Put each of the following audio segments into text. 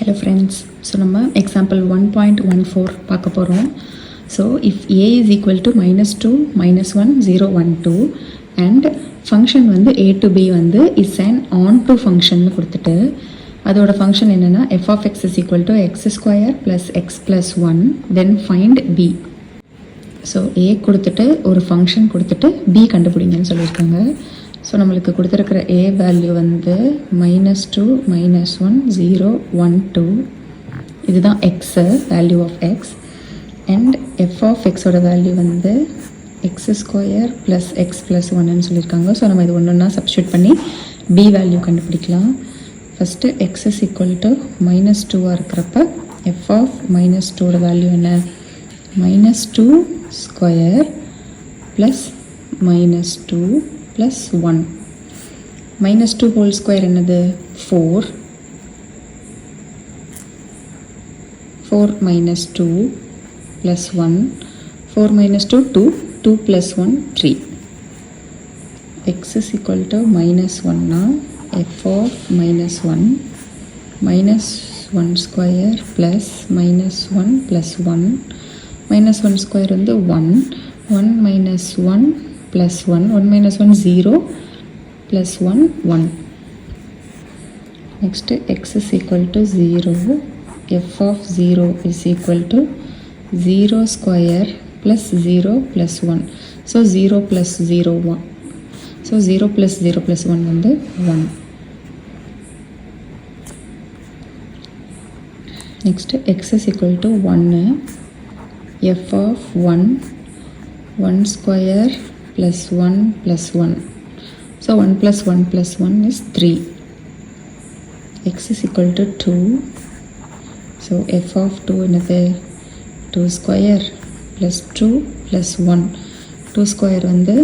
Hello friends, so நம்ம example 1.14 பார்க்க போகிறோம். So if a is equal to -2, -1, 0, 1, 2 and function வந்து a to b வந்து is an onto function கொடுத்துட்டு அதோட function என்னன்னா f of x is equal to x square plus x plus 1 then find b. So a கொடுத்துட்டு ஒரு function கொடுத்துட்டு b கண்டுபிடிங்கன்னு சொல்லியிருக்காங்க. So நம்மளுக்கு கொடுத்துருக்கிற a வேல்யூ வந்து -2, -1, 0, 1, 2 இதுதான் x value of x and f of எக்ஸோட வேல்யூ வந்து x square plus x plus 1ன்னு சொல்லியிருக்காங்க. ஸோ நம்ம இது ஒன்று ஒன்றா சப்ஸ்டியூட் பண்ணி b வேல்யூ கண்டுபிடிக்கலாம். First x is equal to -2 இருக்கிறப்ப எஃப் ஆஃப் -2ஓட வேல்யூ என்ன -2 square plus -2 plus 1 -2 whole square என்னது 4 minus 2 plus 1 4 minus 2 2 plus 1 3 x is equal to -1 now f of -1 minus 1 square plus -1 plus 1 -1 square வந்து 1 minus 1 plus 1 minus 1 0 plus 1 1 next x is equal to 0 f of 0 is equal to 0 square plus 0 plus 1 so 0 plus 0 1 so 0 plus 0 plus 1 வந்து 1 next x is equal to 1 f of 1 square plus 1 plus 1 so 1 plus 1 plus 1 is 3 x is equal to 2 so f of 2 என்னது 2 square plus 2 plus 1 2 square வந்து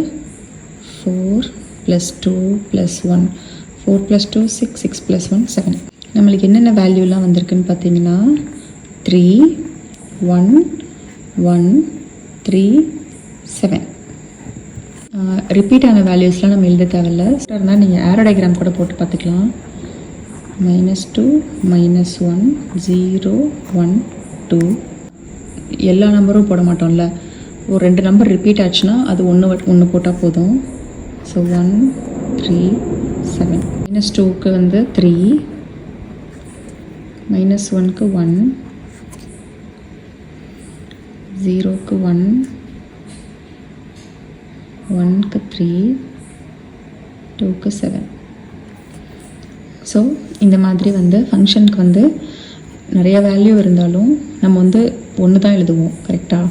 4 plus 2 plus 1 4 plus 2 6 6 plus 1 7 நம்மளுக்கு என்னென்ன வேல்யூலாம் வந்திருக்குன்னு பார்த்தீங்கன்னா 3 1 1 3 7 repeat ஆன வேல்யூஸ்லாம் நம்ம எழுத தேவையில்ல இருந்தால் நீங்கள் ஏரோ டயக்ராம் கூட போட்டு பார்த்துக்கலாம் -2 -1 0 1 2 எல்லா நம்பரும் போட மாட்டோம்ல ஒரு 2 நம்பர் ரிப்பீட் ஆச்சுன்னா அது ஒன்று போட்டால் போதும் ஸோ 1 3 7 -2க்கு வந்து 3 -1க்கு 1 0க்கு 1 1க்கு 3 2க்கு 7 ஸோ இந்த மாதிரி வந்து ஃபங்க்ஷனுக்கு வந்து நிறைய வேல்யூ இருந்தாலும் நம்ம வந்து ஒன்று தான் எழுதுவோம் கரெக்டாக.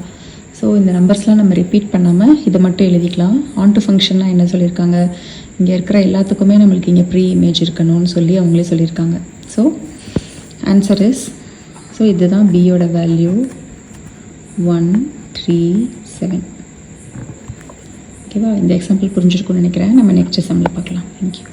ஸோ இந்த நம்பர்ஸ்லாம் நம்ம ரிப்பீட் பண்ணாமல் இதை மட்டும் எழுதிக்கலாம். ஆன் டு ஃபங்க்ஷன்லாம் என்ன சொல்லியிருக்காங்க இங்கே இருக்கிற எல்லாத்துக்குமே நம்மளுக்கு இங்கே ப்ரீ இமேஜ் இருக்கணும்னு சொல்லி அவங்களே சொல்லியிருக்காங்க. ஸோ ஆன்சர் இஸ் ஸோ இதுதான் பியோட வேல்யூ 1 3 7. ஓகேவா இந்த எக்ஸாம்பிள் புரிஞ்சிருக்கும்னு நினைக்கிறேன். நம்ம நெக்ஸ்ட் எக்ஸாம்பிள் பார்க்கலாம். தேங்க்யூ.